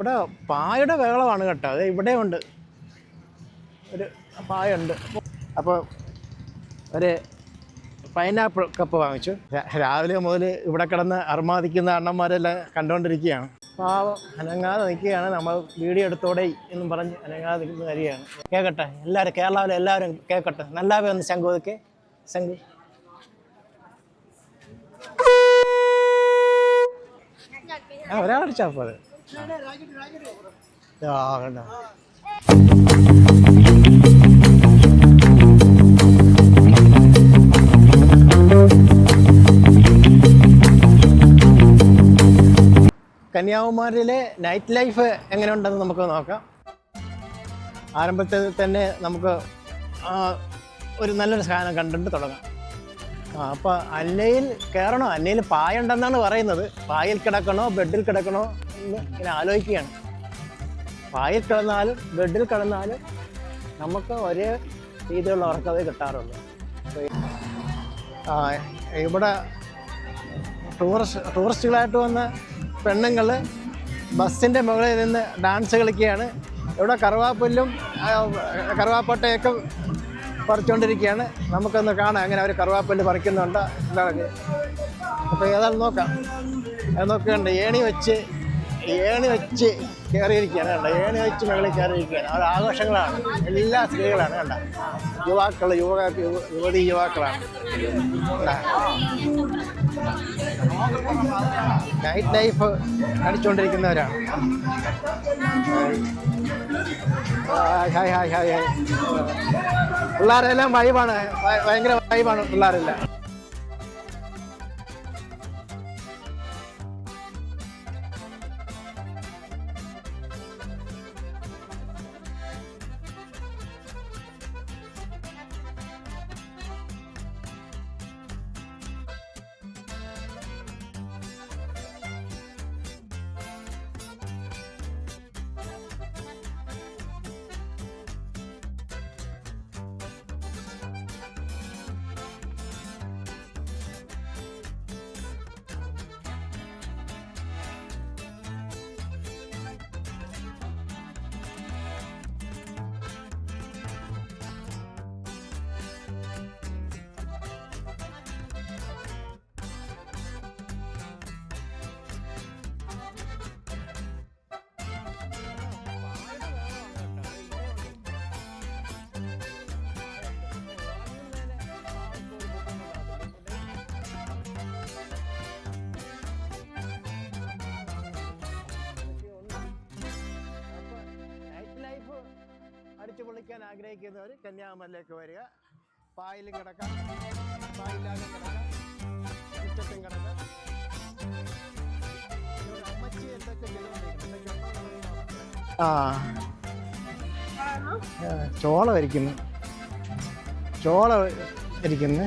ഇവിടെ പായയുടെ ബഹളമാണ് കേട്ടോ. അത് ഇവിടെ ഉണ്ട്, ഒരു പായുണ്ട്. അപ്പോൾ ഒരു പൈനാപ്പിൾ കപ്പ് വാങ്ങിച്ചു. രാവിലെ മുതൽ ഇവിടെ കിടന്ന് അർമാദിക്കുന്ന അണ്ണന്മാരെല്ലാം കണ്ടുകൊണ്ടിരിക്കുകയാണ്. പാവം അനങ്ങാതെ നിൽക്കുകയാണ്. നമ്മൾ വീഡിയോ എടുത്തോടെ എന്നും പറഞ്ഞ് അനങ്ങാതെ നിൽക്കുന്ന കാര്യമാണ്. കേൾക്കട്ടെ എല്ലാവരും, കേരളത്തിലെ എല്ലാവരും കേൾക്കട്ടെ. നല്ലാവേ ഒന്ന് ശംഖു ഒതുക്കെ. ശംഖു ഒരാളടിച്ചാൽ പോലെ കണ്ടോ. കന്യാകുമാരിയിലെ നൈറ്റ് ലൈഫ് എങ്ങനെയുണ്ടെന്ന് നമുക്ക് നോക്കാം. ആരംഭത്തിൽ തന്നെ നമുക്ക് ഒരു നല്ലൊരു സാധനം കണ്ടിട്ട് തുടങ്ങാം. അപ്പോൾ അന്നയിൽ കയറണോ? അന്നയിൽ പായ ഉണ്ടെന്നാണ് പറയുന്നത്. പായിൽ കിടക്കണോ ബെഡിൽ കിടക്കണോ എന്ന് ഇങ്ങനെ ആലോചിക്കുകയാണ്. പായിൽ കിടന്നാലും ബെഡിൽ കിടന്നാലും നമുക്ക് ഒരേ രീതിയിലുള്ള ഉറക്കമേ കിട്ടാറുള്ളൂ. ഇവിടെ ടൂറിസ്റ്റുകളായിട്ട് വന്ന പെണ്ണുങ്ങൾ ബസ്സിൻ്റെ മുകളിൽ നിന്ന് ഡാൻസ് കളിക്കുകയാണ്. ഇവിടെ കറുവാപ്പുല്ലും കറുവാപ്പട്ടയൊക്കെ പറിച്ചുകൊണ്ടിരിക്കുകയാണ്. നമുക്കൊന്ന് കാണാം അങ്ങനെ അവർ കറുവാപ്പുല്ല് പറിക്കുന്നുണ്ട് എന്താണ്. അപ്പോൾ ഏതായാലും നോക്കാം. അത് നോക്കുകയുണ്ട്. ഏണി വെച്ച് കയറിയിരിക്കുകയാണ്. കണ്ട, ഏണി വെച്ച് മുകളിൽ കയറിയിരിക്കുകയാണ്. അവിടെ ആഘോഷങ്ങളാണ്. എല്ലാ സ്ത്രീകളാണ്. കണ്ട, യുവതി യുവാക്കളാണ്. നൈറ്റ് ലൈഫ് അടിച്ചുകൊണ്ടിരിക്കുന്നവരാണ്. Hi hi hi hi. പിള്ളേരെല്ലാം വൈബാണ്, ഭയങ്കര വൈബാണ് പിള്ളേരെല്ലാം. അടിച്ചു പൊളിക്കാൻ ആഗ്രഹിക്കുന്നവർ കന്യാകുമാരിയിലേക്ക് വരിക. പായലും കിടക്കാം, പായില്ലാതെ കിടക്കാം, മുറ്റത്തും കിടക്കാം. അമ്മച്ചി എന്തൊക്കെ ചോള ഇരിക്കുന്നു.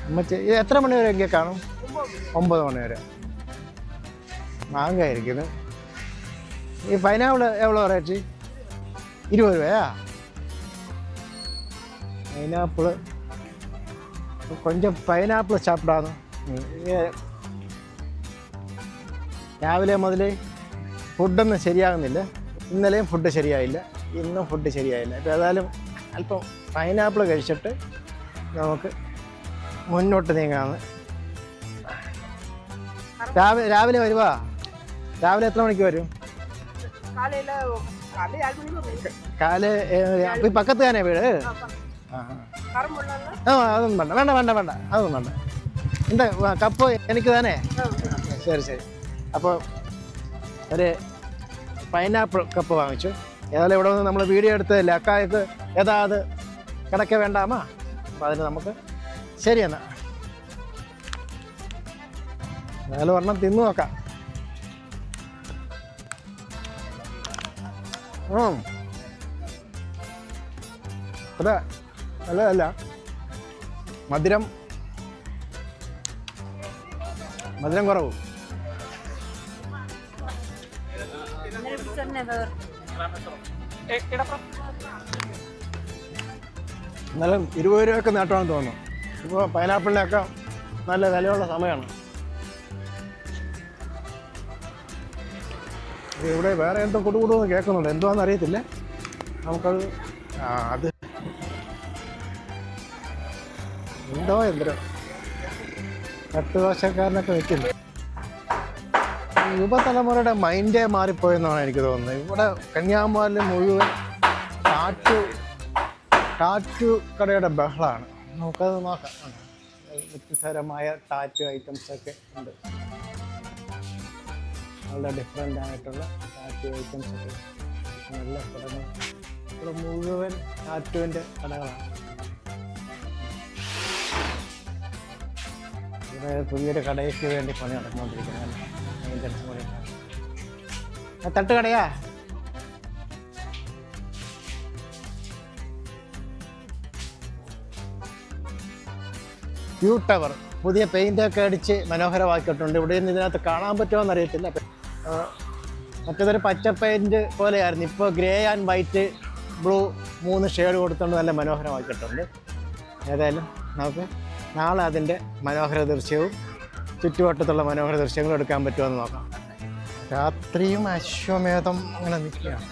അമ്മച്ചി എത്ര മണി വരെ ഒക്കെ കാണും? 9 മണി വരെ. മാങ്ങ ഇരിക്കുന്നു. ഈ പൈനാപ്പിൾ എவ்வளோ റേറ്റ്? 20 രൂപയാ പൈനാപ്പിള്. கொஞ்சம் പൈനാപ്പിൾ சாப்பிடாது. രാവിലെ മുതൽ ഫുഡൊന്നും ശരിയാകുന്നില്ല. ഇന്നലെയും ഫുഡ് ശരിയായില്ല, ഇന്നും ഫുഡ് ശരിയായില്ല. അപ്പോൾ ഏതായാലും അല്പം പൈനാപ്പിൾ കഴിച്ചിട്ട് നമുക്ക് മുന്നോട്ട് നീങ്ങാമെന്ന്. രാവിലെ വരുവാ? രാവിലെ എത്ര മണിക്ക് വരും? കാല് പക്കത്ത് താനേ വീട്? അതൊന്നും വേണ്ട അതൊന്നും വേണ്ട. എന്താ കപ്പ് എനിക്ക് തന്നെ? ശരി. അപ്പോൾ ഒരു പൈനാപ്പിൾ കപ്പ് വാങ്ങിച്ചു. ഏതായാലും ഇവിടെ വന്ന് നമ്മൾ വീഡിയോ എടുത്തതല്ലേ, അക്കായക്ക് ഏതാത് കിടക്ക വേണ്ടാമാ. അപ്പോൾ അതിന് നമുക്ക് ശരി എന്നാ ഏതായാലും ഒരെണ്ണം തിന്നു നോക്കാം. അതെ, നല്ലതല്ല. മധുരം കുറവ്. എന്നാലും 20 രൂപയൊക്കെ നേട്ടമാണെന്ന് തോന്നുന്നു. ഇപ്പോൾ പൈനാപ്പിളിനൊക്കെ നല്ല വിലയുള്ള സമയമാണ്. ഇവിടെ വേറെ എന്തോ കൊടുകൂടുമെന്ന് കേൾക്കുന്നുണ്ട്, എന്തുവാന്ന് അറിയത്തില്ല. നമുക്കത് അത് എന്തോ തട്ടുദോശക്കാരനൊക്കെ നിൽക്കുന്നു. യുവതലമുറയുടെ മൈൻഡേ മാറിപ്പോയെന്നാണ് എനിക്ക് തോന്നുന്നത്. ഇവിടെ കന്യാകുമാരിൽ മുഴുവൻ ടാറ്റു കടയുടെ ബഹളമാണ്. നമുക്കത് നോക്കാം. വ്യത്യസ്തരമായ ടാറ്റു ഐറ്റംസൊക്കെ ഉണ്ട്, വളരെ ഡിഫറെൻ്റ് ആയിട്ടുള്ള ടാറ്റു ഐറ്റംസൊക്കെ നല്ല കടകൾ. ഇവിടെ മുഴുവൻ ടാറ്റുവിൻ്റെ കടകളാണ്. ഇവിടെ പുതിയൊരു കടയ്ക്ക് വേണ്ടി പണി നടന്നുകൊണ്ടിരിക്കുന്നത്. തട്ടുകടയാ? ക്യൂ ടവർ പുതിയ പെയിൻ്റൊക്കെ അടിച്ച് മനോഹരമാക്കിയിട്ടുണ്ട്. ഇവിടെ നിന്ന് ഇതിനകത്ത് കാണാൻ പറ്റുമോ എന്നറിയത്തില്ല. മറ്റേതൊരു പച്ച പെയിൻറ്റ് പോലെയായിരുന്നു, ഇപ്പോൾ grey and white blue 3 shade കൊടുത്തുകൊണ്ട് നല്ല മനോഹരമാക്കിയിട്ടുണ്ട്. ഏതായാലും നമുക്ക് നാളെ അതിൻ്റെ മനോഹര ദൃശ്യവും ചുറ്റുവട്ടത്തുള്ള മനോഹര ദൃശ്യങ്ങളും എടുക്കാൻ പറ്റുമെന്ന് നോക്കാം. രാത്രിയും അശ്വമേധം അങ്ങനെ നിൽക്കുകയാണ്.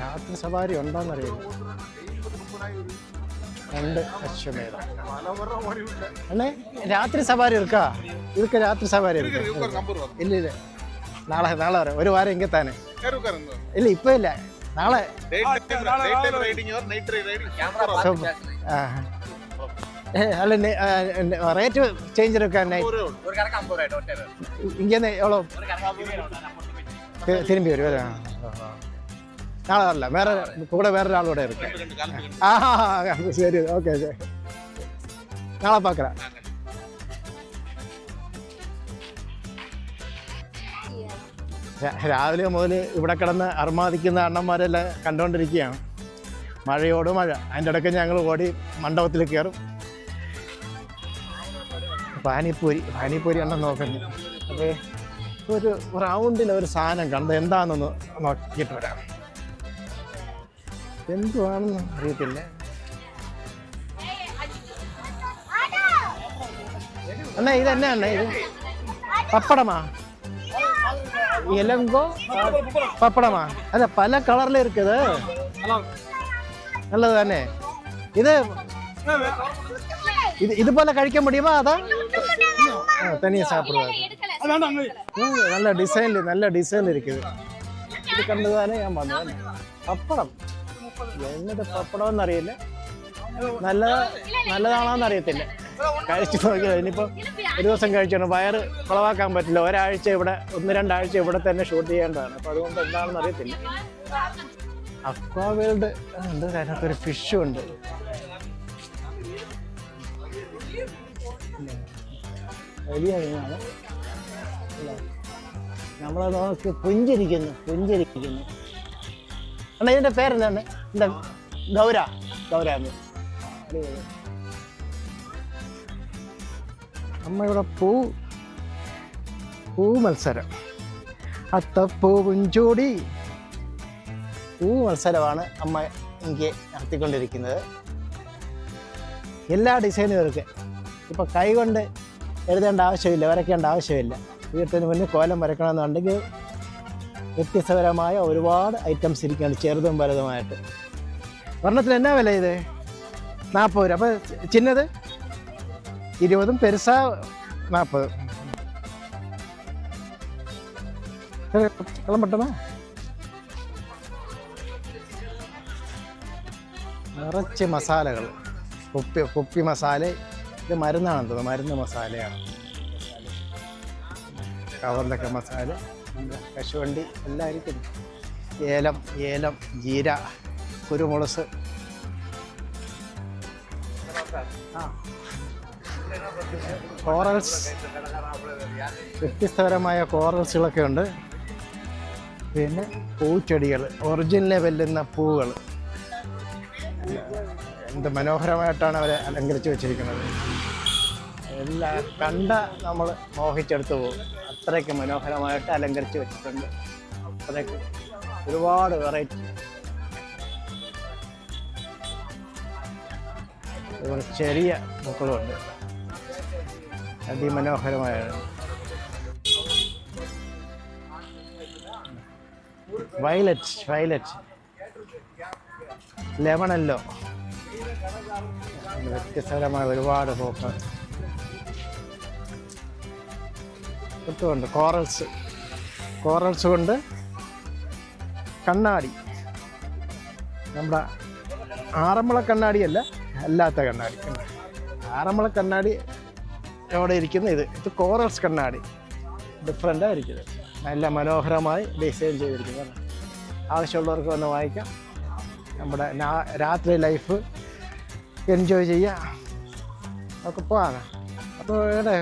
രാത്രി സവാരി ഉണ്ടോയെന്നറിയില്ല. 2 അശ്വമേധം അല്ലേ? രാത്രി സവാരി ഇരിക്കാ? ഇതൊക്കെ രാത്രി സവാരി ഇല്ല. നാളെ വരാം. ഒരു വാരം ഇങ്ങനെ തന്നെ ഇല്ല, ഇപ്പം ഇല്ല, നാളെ. അല്ല, റേറ്റ് ചേഞ്ച് എടുക്കാൻ ഇങ്ങനെ എവ്വളോ തിരുമ്പി വരും. നാളെ വരില്ല, കൂടെ വേറൊരാളൂടെ ഇരിക്കാം. ശരി, ഓക്കെ, നാളെ പാക്കല. രാവിലെ മുതൽ ഇവിടെ കിടന്ന് അർമാദിക്കുന്ന അണ്ണന്മാരെല്ലാം കണ്ടുകൊണ്ടിരിക്കുകയാണ്. മഴയോട് മഴ. അതിൻ്റെ ഇടയ്ക്ക് ഞങ്ങൾ ഓടി മണ്ഡപത്തിൽ കയറും. പാനിപ്പൂരി എണ്ണം നോക്കുന്നു. അപ്പോൾ ഒരു റൗണ്ടിൽ ഒരു സാധനം കണ്ട് എന്താണെന്നൊന്ന് നോക്കിയിട്ട് വരാം. എന്തുവാണെന്ന് അറിയത്തില്ല. അണ്ണാ ഇതെന്നാ അണ്ണാ ഇത്? പപ്പടമാ? ഇലങ്കോ പപ്പടമാ? അല്ല, പല കളറിൽ இருக்குது. நல்லது தானே இது? இதுபோல കഴിക്കാൻ முடியுமா? അതാ தனியாக சாப்பிடுவாங்க. நல்ல டிசைன் இருக்குது. ഇത് കണ്ടതാണ് ഞാൻ വന്നത്. പപ്പടം എന്നിട്ട് പപ്പടം അറിയില്ല, നല്ലതാണോന്ന് അറിയത്തില്ല. കഴിച്ചു നോക്കിയത്. ഇനിയിപ്പോൾ ഒരു ദിവസം കഴിച്ചാണ്, വയറ് കുളവാക്കാൻ പറ്റില്ല. ഒരാഴ്ച ഇവിടെ 1-2 ആഴ്ച ഇവിടെ തന്നെ ഷൂട്ട് ചെയ്യേണ്ടതാണ്. അപ്പോൾ അതുകൊണ്ട് എന്താണെന്ന് അറിയത്തില്ല. അക്വാ വേൾഡ് ഉണ്ട്, അതിനകത്തൊരു ഫിഷും ഉണ്ട്. വലിയ മീനാണ്. നമ്മളെ നോക്കി പുഞ്ചിരിക്കുന്നു. അണ്ണാ ഇതിൻ്റെ പേരെന്താണ്? എന്താ? ഗൗര. അമ്മ ഇവിടെ പൂ മത്സരം, അത്തപ്പൂവും ചൂടി പൂ മത്സരമാണ് അമ്മ എനിക്ക് നടത്തിക്കൊണ്ടിരിക്കുന്നത്. എല്ലാ ഡിസൈനും ഇവർക്ക്. ഇപ്പോൾ കൈ കൊണ്ട് എഴുതേണ്ട ആവശ്യമില്ല, വരയ്ക്കേണ്ട ആവശ്യമില്ല. വീട്ടിന് മുന്നിൽ കോലം വരയ്ക്കണമെന്നുണ്ടെങ്കിൽ വ്യത്യസ്തപരമായ ഒരുപാട് ഐറ്റംസ് ഇരിക്കുകയാണ്, ചെറുതും വലുതുമായിട്ട്. ഒരെണ്ണത്തിന് എന്നാ വില ഇത്? 40 രൂപ. അപ്പോൾ ചിന്നത് 20, പെരുസ 40. വെള്ളം പെട്ടെന്ന് നിറച്ച് മസാലകൾ, കുപ്പി മസാല. ഇത് മരുന്നാണെന്ന് തോന്നുന്നു, മരുന്ന് മസാലയാണ്. കവറിലൊക്കെ മസാല, കശുവണ്ടി എല്ലാം ഇരിക്കുന്നു. ഏലം, ജീര, കുരുമുളക്. കോറൽസ്, വ്യത്യസ്തപരമായ കോറൽസുകളൊക്കെ ഉണ്ട്. പിന്നെ പൂച്ചെടികൾ, ഒറിജിനലെ വെല്ലുന്ന പൂവുകൾ. എന്ത് മനോഹരമായിട്ടാണ് അവരെ അലങ്കരിച്ച് വെച്ചിരിക്കുന്നത്. എല്ലാം കണ്ട നമ്മൾ മോഹിച്ചെടുത്ത് പോകും. അത്രയ്ക്ക് മനോഹരമായിട്ട് അലങ്കരിച്ച് വെച്ചിട്ടുണ്ട്. അത്രയ്ക്ക് ഒരുപാട് വെറൈറ്റി. ചെറിയ പൂക്കളുണ്ട്, അതിമനോഹരമായ. വയലറ്റ് ലെമണല്ലോ. വ്യത്യസ്തപരമായ ഒരുപാട് പൂക്കൾ ഇട്ടുകൊണ്ട് കോറൽസ് കൊണ്ട് കണ്ണാടി, നമ്മുടെ ആറന്മുള കണ്ണാടിയല്ല, അല്ലാത്ത കണ്ണാടി. ആറന്മുള കണ്ണാടി എവിടെ ഇരിക്കുന്ന ഇത് കോറൽസ് കണ്ണാടി, ഡിഫറെൻ്റാണ് ഇരിക്കുന്നത്. നല്ല മനോഹരമായി ഡിസൈൻ ചെയ്തിരിക്കുന്നത്. ആവശ്യമുള്ളവർക്ക് വന്ന് വാങ്ങിക്കാം. നമ്മുടെ രാത്രി ലൈഫ് എൻജോയ് ചെയ്യാം. ഒക്കെ പോകാം. അപ്പോൾ ഇവിടെ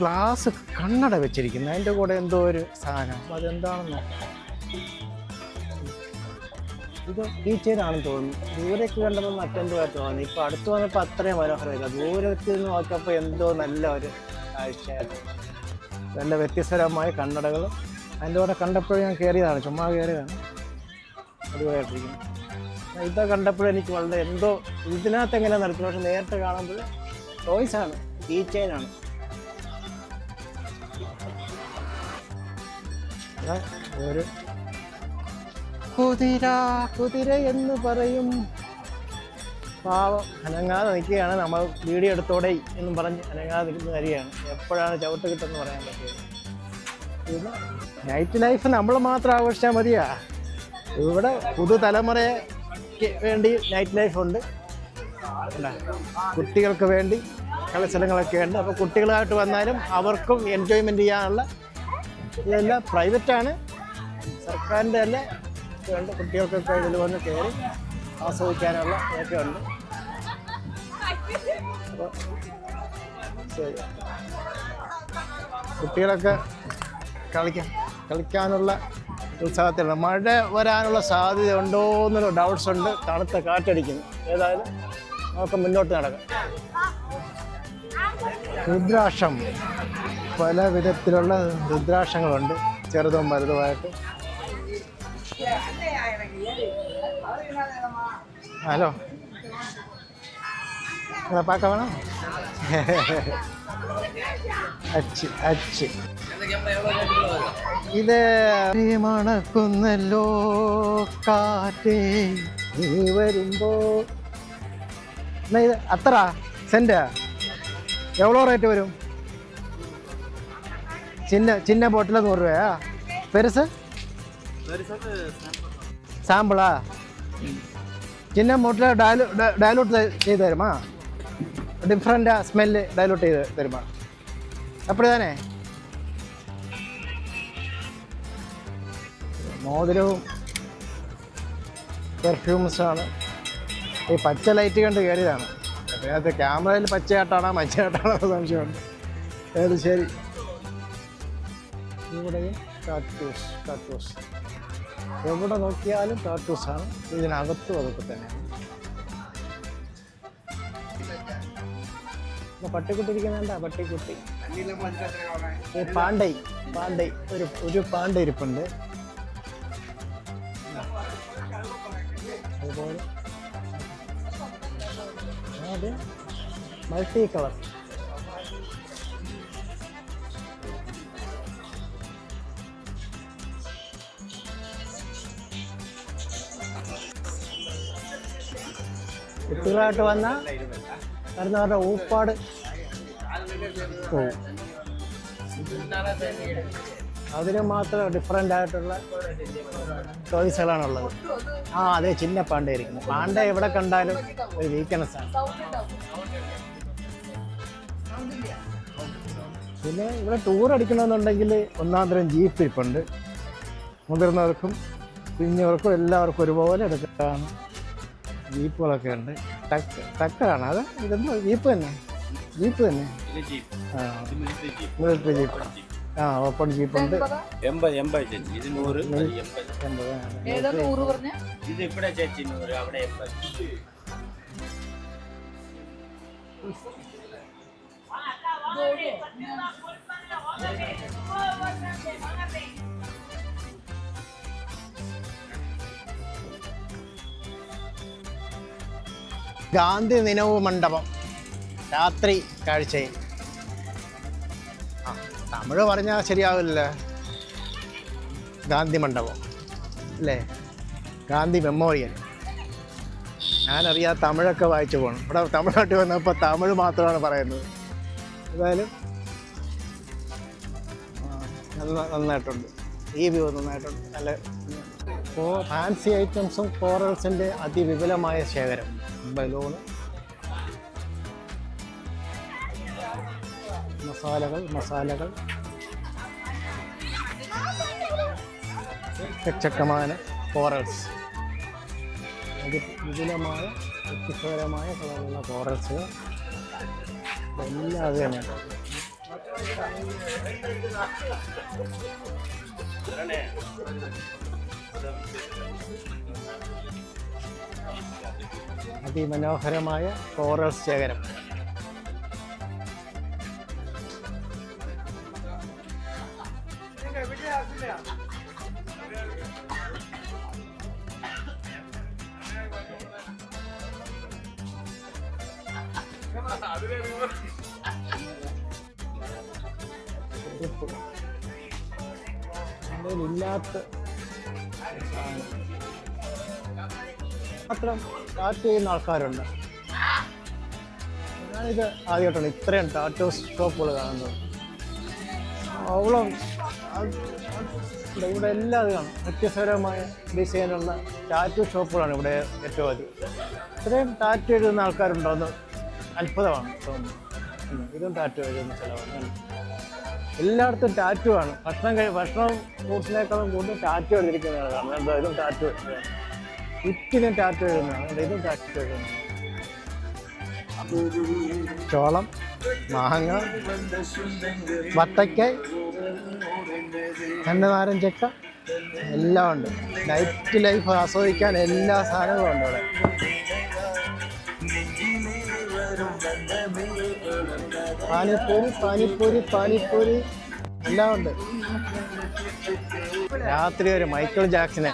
ഗ്ലാസ് കണ്ണട വെച്ചിരിക്കുന്നത്, അതിൻ്റെ കൂടെ എന്തോ ഒരു സാധനം, അതെന്താണെന്ന് നോക്കാം. ഇത് കീച്ചെയിനാണെന്ന് തോന്നുന്നു. ദൂരേക്ക് കണ്ടപ്പോൾ മറ്റെന്തുമായിട്ട് തോന്നി. ഇപ്പോൾ അടുത്ത് വന്നപ്പോൾ അത്രയും മനോഹരമില്ല. ദൂരത്തിൽ നിന്ന് നോക്കിയപ്പോൾ എന്തോ നല്ല ഒരു കാഴ്ചയായിരുന്നു. നല്ല വ്യത്യസ്തരമായ കണ്ണടകളും അതിൻ്റെ കൂടെ കണ്ടപ്പോഴും ഞാൻ കയറിയതാണ്, ചുമ്മാ കയറിയതാണ്. അടിപൊളിയായിട്ടിരിക്കുന്നു. ഇതൊക്കെ കണ്ടപ്പോഴും എനിക്ക് വളരെ എന്തോ ഇതിനകത്ത് എങ്ങനെ നടക്കുന്നു. പക്ഷെ നേരിട്ട് കാണുമ്പോൾ ടോയ്സാണ്, കീച്ചെയിനാണ്. ഒരു കുതിര എന്ന് പറയും. പാവം അനങ്ങാതെ നിൽക്കുകയാണ്. നമ്മൾ വീഡിയോ എടുത്തോടെ എന്നും പറഞ്ഞ് അനങ്ങാതെ നിൽക്കുന്ന കാര്യമാണ്. എപ്പോഴാണ് ചവിട്ട് കിട്ടുമെന്ന് പറയാൻ പറ്റിയത്. പിന്നെ നൈറ്റ് ലൈഫ് നമ്മൾ മാത്രം ആഘോഷിച്ചാൽ മതിയാ. ഇവിടെ പുതുതലമുറയ്ക്ക് വേണ്ടി നൈറ്റ് ലൈഫ് ഉണ്ട്, കുട്ടികൾക്ക് വേണ്ടി കളി സ്ഥലങ്ങളൊക്കെ ഉണ്ട്. അപ്പോൾ കുട്ടികളായിട്ട് വന്നാലും അവർക്കും എൻജോയ്മെൻറ്റ് ചെയ്യാനുള്ള ഇതെല്ലാം പ്രൈവറ്റാണ്, സർക്കാരിൻ്റെ അല്ല. ഉണ്ട്. കുട്ടികൾക്കൊക്കെ ഇതിൽ വന്ന് കയറി ആസ്വദിക്കാനുള്ള ഇതൊക്കെ ഉണ്ട്. അപ്പോൾ ശരി, കുട്ടികളൊക്കെ കളിക്കാനുള്ള ഉത്സാഹത്തിലാണ്. മഴ വരാനുള്ള സാധ്യത ഉണ്ടോ എന്നൊരു ഡൗട്ട്സ് ഉണ്ട്. തണുത്ത കാറ്റടിക്കുന്നു. ഏതായാലും നമുക്ക് മുന്നോട്ട് നടക്കാം. രുദ്രാക്ഷം, പല വിധത്തിലുള്ള രുദ്രാക്ഷങ്ങളുണ്ട്, ചെറുതും വലുതുമായിട്ട്. ഹലോ, പാക്ക വേണം. ഇത് മണക്കുന്നല്ലോ കാറ്റേ നീ വരുമ്പോ. ഇത് അത്ര സെന്റ് എവ്വളോ റേറ്റ് വരും? சின்ன ബോട്ടിൽ 100 രൂപയാ? പെരുസ് സാമ്പിളാ? சின்ன ബോട്ടിൽ ഡയലൂട്ട് ചെയ്ത് തരുമാ? ഡിഫറെൻ്റ് സ്മെല്ല് ഡയലൂട്ട് ചെയ്ത് തരുമാ? അപ്പടി തന്നെ. മോതിരവും പെർഫ്യൂംസാണ്. ഈ പച്ച ലൈറ്റ് കണ്ട് കയറിയതാണ്. അതിനകത്ത് ക്യാമറയിൽ പച്ചയായിട്ടാണോ മഞ്ഞയായിട്ടാണോ സംശയമുണ്ട്. ഏത് ശരി. ഇവിടെയും ടാറ്റൂസ് എവിടെ നോക്കിയാലും ടാറ്റൂസാണ്. ഇതിനകത്തും അതൊക്കെ തന്നെയാണ്. പട്ടിക്കുട്ടിരിക്കുന്നുണ്ടാ? പട്ടിക്കുട്ടി പാണ്ടൈ ഒരു പാണ്ട ഇരിപ്പുണ്ട്. അതുപോലെ അത് മൾട്ടി കളർ. കുട്ടികളായിട്ട് വരുന്നവരുടെ ഊപ്പാട് പോവും. അതിന് മാത്രം ഡിഫറെൻ്റ് ആയിട്ടുള്ള ചോയ്സുകളാണുള്ളത്. അതെ, ചിന്ന പാണ്ട ഇരിക്കുന്നു. പാണ്ട എവിടെ കണ്ടാലും ഒരു വീക്ക്നെസ്സാണ്. പിന്നെ ഇവിടെ ടൂർ അടിക്കണമെന്നുണ്ടെങ്കിൽ ഒന്നാം തരം ജീപ്പ് ഇരിപ്പുണ്ട്. മുതിർന്നവർക്കും കുഞ്ഞവർക്കും എല്ലാവർക്കും ഒരുപോലെ എടുക്കാം. ജീപ്പുകളൊക്കെ ഉണ്ട്. ടക്കറാണ് അത്? ഇതെന്തോ ജീപ്പ് തന്നെ? Military jeep. ഓപ്പൺ ജീപ്പുണ്ട്. 80 ഇത് 100. ഏതാ 100 പറഞ്ഞ? ഇത് ഇവിടെ ചേച്ചി 100, അവിടെ 80. ഗാന്ധി നിനവ് മണ്ഡപം രാത്രി കാഴ്ചയിൽ. തമിഴ് പറഞ്ഞാൽ ശരിയാവില്ല. ഗാന്ധി മണ്ഡപം അല്ലേ, ഗാന്ധി മെമ്മോറിയൽ. ഞാനറിയാം തമിഴൊക്കെ വായിച്ചു പോകണം. ഇവിടെ തമിഴ്നാട്ടിൽ വന്നപ്പോൾ തമിഴ് മാത്രമാണ് പറയുന്നത്. ഏതായാലും നന്നായിട്ടുണ്ട്, ഈ വ്യൂ നന്നായിട്ടുണ്ട്. നല്ല ഫാൻസി ഐറ്റംസും കോറൽസിൻ്റെ അതിവിപുലമായ ശേഖരം, ബലൂണ്, മസാലകൾ എക്കച്ചക്കമായ കോറൽസ്, വിപുലമായ വ്യത്യസ്തപരമായ കളറുള്ള കോറൽസുകൾ എല്ലാം അത് തന്നെയാണ്. അതിമനോഹരമായ കോറൽസ് ശേഖരം. ഇല്ലാത്ത മാത്രം ടാറ്റു ചെയ്യുന്ന ആൾക്കാരുണ്ട്. ഞാനിത് ആദ്യമായിട്ടാണ് ഇത്രയും ടാറ്റു ഷോപ്പുകൾ കാണുന്നത്. അവളും ഇവിടെ എല്ലാം അത് കാണും. വ്യത്യസ്തപരമായ ഡിസൈനുള്ള ടാറ്റു ഷോപ്പുകളാണ് ഇവിടെ ഏറ്റവും അധികം. ഇത്രയും ടാറ്റു എഴുതുന്ന ആൾക്കാരുണ്ടോയെന്ന് അത്ഭുതമാണ് തോന്നുന്നു. ഇതും ടാറ്റു എഴുതുന്ന ചിലവാണ്. എല്ലായിടത്തും ടാറ്റു ആണ്. ഭക്ഷണവും ഫ്രൂട്ട്സിനേക്കാളും കൂടുതൽ ടാറ്റു എഴുതിയിരിക്കുന്നതാണ് കാണുന്നത്. എന്താ ഇതും ടാറ്റു ചുറ്റിനും ടാറ്റു എഴുതുന്നതാണ്. ഇതും ടാറ്റു എഴുതുന്നതാണ്. ചോളം, മാങ്ങ, വത്തക്ക, നാരഞ്ചക്ക എല്ലാം ഉണ്ട്. നൈറ്റ് ലൈഫ് ആസ്വദിക്കാൻ എല്ലാ സാധനങ്ങളും ഉണ്ട് അവിടെ. പാനിപ്പൂരി എല്ലാം ഉണ്ട്. രാത്രി ഒരു മൈക്കിൾ ജാക്സനെ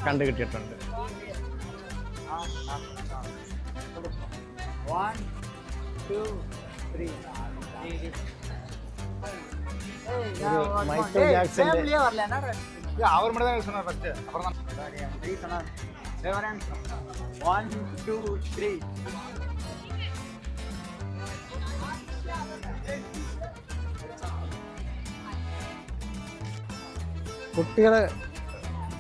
കണ്ടു കിട്ടിയിട്ടുണ്ട്. മൈക്കിൾ ജാക്സന്റെ കുട്ടികൾ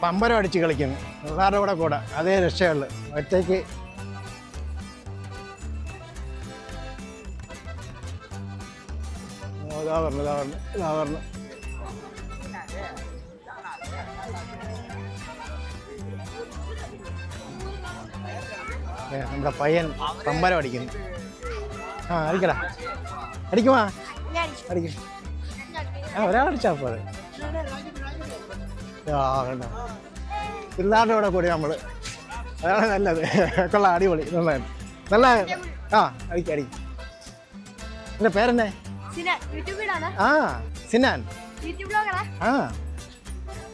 പമ്പരം അടിച്ച് കളിക്കുന്നു. എല്ലാവരുടെ കൂടെ അതേ രക്ഷയുള്ളു. ഒറ്റയ്ക്ക് ഇതാ പറഞ്ഞു. നമ്മുടെ പയ്യൻ പമ്പരം അടിക്കുന്നു. അടിക്കടാ, അടിക്കുമാ, അടിക്കും. ഒരാളടിച്ചാ പോലെ. കണ്ടോ, പിള്ളേരുടെ കൂടെ കൂടി നമ്മൾ, അതാണ് നല്ലത്. കൊള്ളാം, അടിപൊളി, നല്ലതാണ്. നല്ല അടിക്കും. എൻ്റെ പേരെന്നെ? സിനാൻ.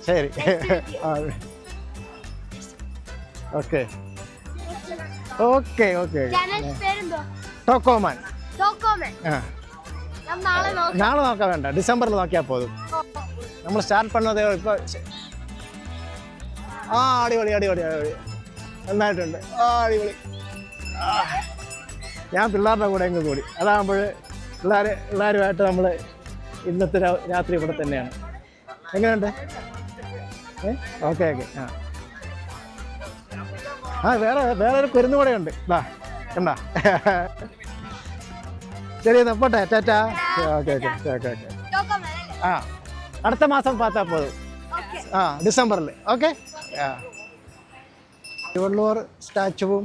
ശരി, ഓക്കെ. ടോക്കോമാൻ. നാളെ നോക്കാൻ വേണ്ട, ഡിസംബറിൽ നോക്കിയാൽ പോതും. നമ്മൾ സ്റ്റാർട്ട് പണ്ണത് ഇപ്പോൾ. അടിപൊളി നന്നായിട്ടുണ്ട്. അടിപൊളി. ഞാൻ പിള്ളേരുടെ കൂടെ എങ്ങ് കൂടി. അതാകുമ്പോൾ പിള്ളേരുമായിട്ട് നമ്മൾ ഇന്നത്തെ രാത്രി ഇവിടെ തന്നെയാണ്. എങ്ങനെയുണ്ട്? ഓക്കെ. വേറെ ഒരു കുരുന്നു കൂടെ ഉണ്ട്. കണ്ടാ? ശരി, എന്നാ പോട്ടെ. ടാറ്റാ. ഓക്കെ. അടുത്ത മാസം പാത്താ പോതും. ഡിസംബറിൽ. ഓക്കെ. തിരുവള്ളൂർ സ്റ്റാച്ചുവും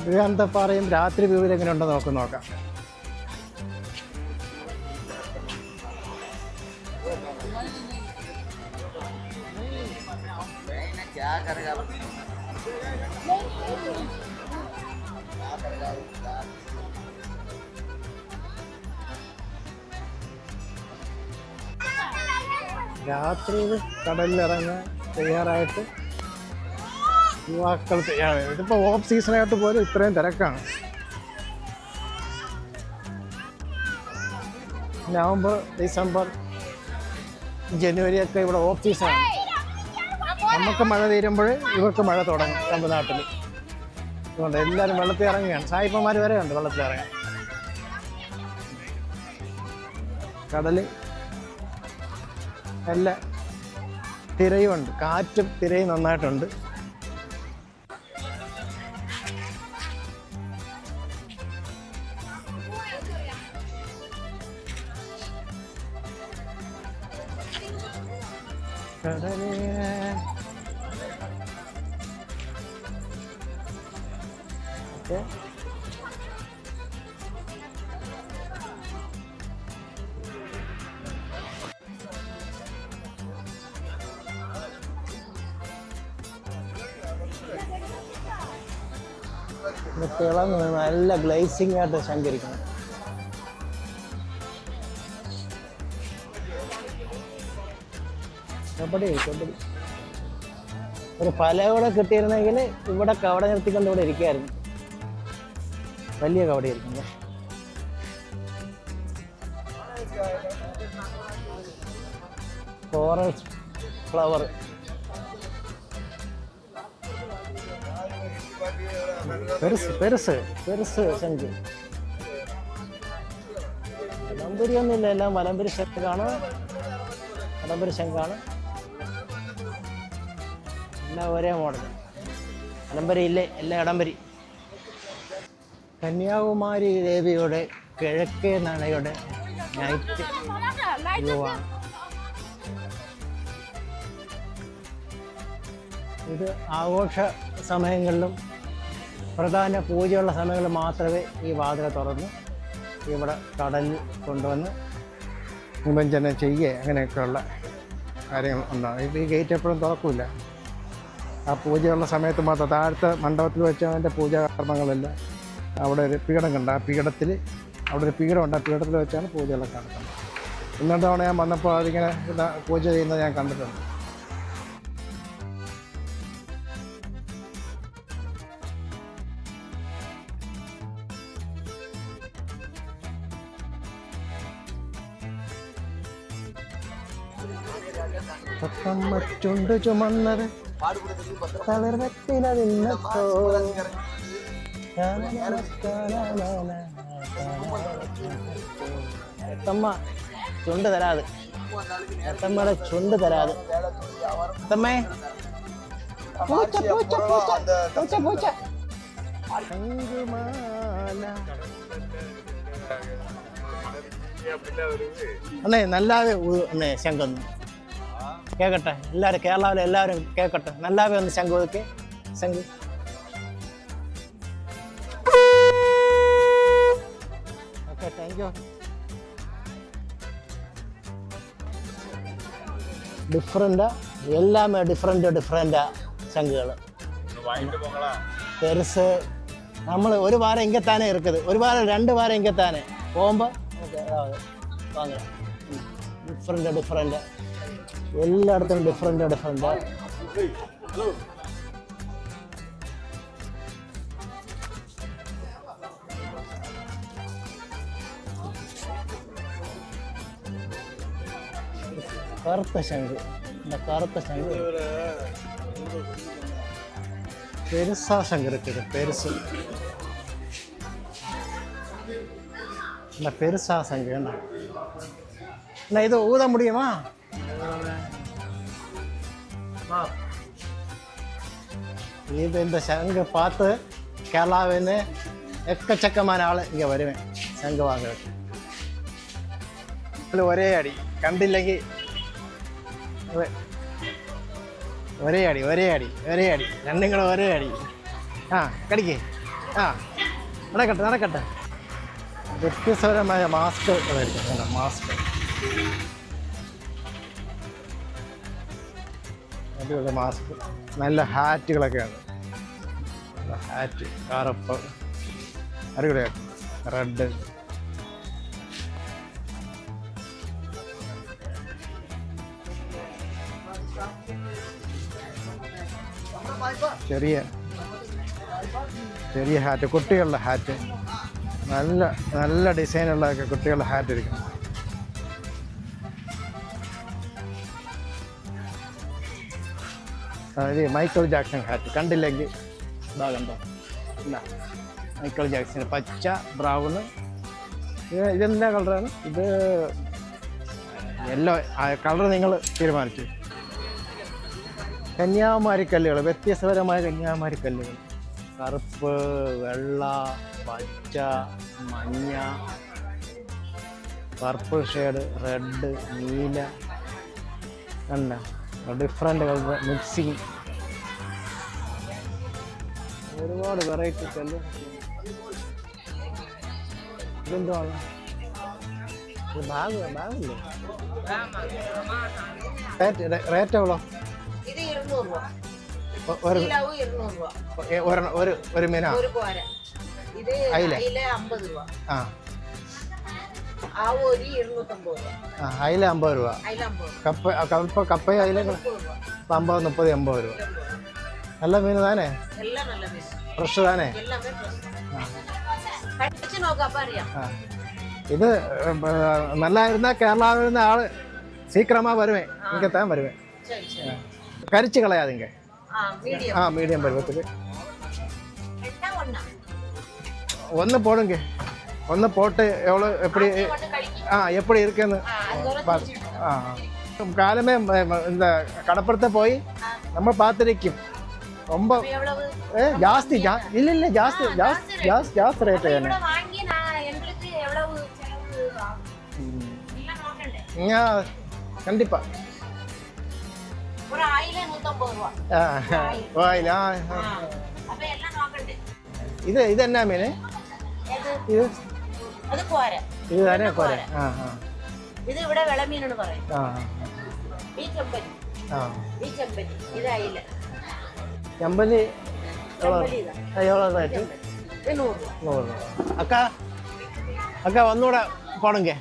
വിവേകാനന്ദപ്പാറയും രാത്രി വ്യൂവിൽ എങ്ങനെ ഉണ്ടെന്ന് നമുക്ക് നോക്കാം. രാത്രിയിൽ കടലിലിറങ്ങാൻ തയ്യാറായിട്ട് യുവാക്കൾ തയ്യാറായി. ഇതിപ്പോൾ ഓഫ് സീസണായിട്ട് പോലും ഇത്രയും തിരക്കാണ്. നവംബർ, ഡിസംബർ ജനുവരി ഒക്കെ ഇവിടെ ഓഫ് സീസണാണ്. നമുക്ക് മഴ തീരുമ്പോൾ ഇവർക്ക് മഴ തുടങ്ങും തമിഴ്നാട്ടിൽ. അതുകൊണ്ട് എല്ലാവരും വെള്ളത്തിൽ ഇറങ്ങുകയാണ്. സായിപ്പന്മാർ വരെ ഉണ്ട് വെള്ളത്തിൽ ഇറങ്ങാൻ. കടൽ നല്ല തിരയുമുണ്ട്, കാറ്റും തിരയും നന്നായിട്ടുണ്ട്. ഓക്കെ, തിളങ്ങ് നല്ല ഗ്ലേസിംഗ് ആയിട്ട് ശങ്കരിക്കണം. കബഡി ഒരു പല കൂടെ കിട്ടിയിരുന്നെങ്കിൽ ഇവിടെ കവട നിർത്തിക്കൊണ്ട് ഇവിടെ ഇരിക്കുകയായിരുന്നു. വലിയ കവടയായിരിക്കും. കോറൽ ഫ്ലവർ, പെരുസ് ശംഖ്. വലംപുരി ഒന്നുമില്ല, എല്ലാം വലംപുരി ശംഖാണ്, വലംപുരി ശംഖാണ്. എല്ലാം ഒരേ മോഡൽ. വലംപുരി ഇല്ലേ, എല്ലാം ഇടംപരി. കന്യാകുമാരി ദേവിയുടെ കിഴക്കേ നടയുടെ നൈറ്റ് വ്യൂ ആണ് ഇത്. ആഘോഷ സമയങ്ങളിലും പ്രധാന പൂജയുള്ള സമയങ്ങളിൽ മാത്രമേ ഈ വാതിൽ തുറന്ന് ഇവിടെ കടലിൽ കൊണ്ടുവന്ന് നിമഞ്ജനം ചെയ്യുക അങ്ങനെയൊക്കെയുള്ള കാര്യങ്ങൾ ഉണ്ടാകും. ഈ ഗേറ്റ് എപ്പോഴും തുറക്കില്ല. ആ പൂജയുള്ള സമയത്ത് മാത്രം താഴത്തെ മണ്ഡപത്തിൽ വെച്ച് അതിൻ്റെ പൂജാകർമ്മങ്ങളെല്ലാം അവിടെ ഒരു പീഠം കണ്ട, ആ പീഠത്തിൽ അവിടെ ഒരു പീഠമുണ്ട്, ആ പീഠത്തിൽ വെച്ചാണ് പൂജകളൊക്കെ നടത്തുന്നത്. ഇന്നത്തെ തവണ ഞാൻ വന്നപ്പോൾ അതിങ്ങനെ പൂജ ചെയ്യുന്നത് ഞാൻ കണ്ടിട്ടുണ്ട്. ചുണ്ട് ചുമന്നത് തളിർവത്തിലതിന്നത്തോ എത്തമ്മ ചുണ്ട് തരാത്, എത്തമ്മയുടെ ചുണ്ട് തരാത്. എത്തമ്മേ പൂച്ച പൂച്ച പൂച്ച പൂച്ച പൂച്ച. അന്നേ നല്ലാതെ ഒന്നേ ശങ്കൊന്ന് കേൾക്കട്ടെ. എല്ലാവരും കേരളാവിലെ എല്ലാവരും കേൾക്കട്ടെ. നല്ലാവേ ഒന്ന് ശംഖ് ഒതുക്കി. ശംഖ് ഓക്കെ, താങ്ക് യു. ഡിഫറെൻ്റാ, எல்லாமே ഡിഫറെൻ്റാ ശംഖുകൾ. പെരുസ് നമ്മൾ ഒരു വാരം ഇങ്ങത്താനേ இருக்குது, ഒരു വാരം 2 വാരം ഇങ്ങത്താനേ പോകുമ്പോൾ വാങ്ങ. ഡിഫറെൻ്റ് എല്ലായിടത്തും ഡിഫറെൻ്റ്. കറുത്ത ശംഖ്, കറുത്ത ശംഖ് பெருசா சங்கு இருக்குது. பெருசு இல்லை, பெருசா சங்கு என்ன இது ஊத முடியுமா? இது இந்த சங்கு பார்த்து கேரளாவின்னு எக்கச்சக்கமான ஆள் இங்கே வருவேன் சங்கு வாங்குறது. ஒரே அடி கண்டிല്ലെങ്കിൽ ഒരേ അടി രണ്ടും കൂടെ ഒരേ അടി. ആ കടിക്കേ, ആ നടക്കട്ടെ. വ്യത്യസ്തപരമായ മാസ്ക് ധരിക്കണം. മാസ്ക് അടിപൊളി മാസ്ക്. നല്ല ഹാറ്റുകളൊക്കെയാണ്. ഹാറ്റ് കറുപ്പ് അടിപൊളിയായിട്ട് റെഡ്. ചെറിയ ഹാറ്റ്, കുട്ടികളുടെ ഹാറ്റ്. നല്ല ഡിസൈനുള്ള കുട്ടികളുടെ ഹാറ്റ് ഇരിക്കണം. ഇത് മൈക്കിൾ ജാക്സൺ ഹാറ്റ് കണ്ടില്ലെങ്കിൽ ഇതാ കണ്ടോ ഇല്ല മൈക്കിൾ ജാക്സൺ പച്ച ബ്രൗണ് ഇതെന്താ കളറാണ് ഇത് യെല്ലോ കളർ നിങ്ങൾ തീരുമാനിച്ചു കന്യാകുമാരി കല്ലുകൾ വ്യത്യസ്തപരമായ കന്യാകുമാരി കല്ലുകൾ കറുപ്പ് വെള്ള പച്ച മഞ്ഞ പർപ്പിൾ ഷെയ്ഡ് റെഡ് നീല കണ്ട ഡിഫറെൻ്റ് കളർ മിക്സിങ് ഒരുപാട് വെറൈറ്റി കല്ല് ഇതെന്താണ് ഇത് ബാഗില്ലേ റേറ്റ് എവ്വളോ ഇത് 200 രൂപ. ഒരു കിലോ 200 രൂപ. ഒരു മീനാ ഒരു കോര. ഇത് അയില? അയില 50 രൂപ. ആ ആ ഒരു 250 രൂപ. ആ അയില 50 രൂപ അയില 50 രൂപ. കപ്പയും അയില 30 രൂപ. 50 30 80 രൂപ നല്ല മീൻ താനേ എല്ലാം നല്ല മീൻ. ഫ്രഷ് താനേ എല്ലാമേ ഫ്രഷ്. കഴിച്ച് നോക്കാം അപ്പൊ അറിയാം. ആ ഇത് നല്ലായിരുന്ന കേരളാവിൽ വരുന്ന ആള് സീക്രമാ വരുവേ എനിക്ക് താൻ വരുവേ ശരി ശരി. കരിച്ച് കളയാതിങ്ക മീഡിയം. ആ മീഡിയം പരുവത്തിൽ എണ്ണ ഒന്നാ. ഒന്ന് போடுங்க ഒന്ന് போட்டு எவ்வளோ எப்படி ஆ எப்படி இருக்குன்னு ஆ காலமே இந்த கடப்புறத்தை போய் நம்ம பார்த்துருக்கோம் ரொம்ப எவ்வளவு? ஜாஸ்தி இல்லை ஜாஸ்தி ஜாஸ்தி ஜாஸ்தி ஜாஸ்தி ரேட்டு ഇവിടെ വാങ്ങി എங்களுக்கு എவ்வளவு ചെലവ് ആகும்? എല്ലാം നോക്കണ്ടേ? கண்டிப்பா ഒരു ആയില 150 രൂപ. வாயில അപ്പൊ എല്ലാം നോക്കണ്ടേ? ഇത് എന്നാ മീൻ ഏത്? ഇത് അത് കോര. ഇത് തന്നെ കോര ആ ആ ഇത് ഇവിടെ വിളമീനാണ് പറയുന്നത്. ആ ഈ ചെമ്പല്ലി. ആ ഈ ചെമ്പല്ലി. ഇത് അയില. ചെമ്പല്ലി ചെമ്പല്ലി ഇതാ. എவ்வளோ റേറ്റ് ഇത് 100 രൂപ. 100 രൂപ അക്ക ഒന്നുകൂടെ പോണെങ്കിൽ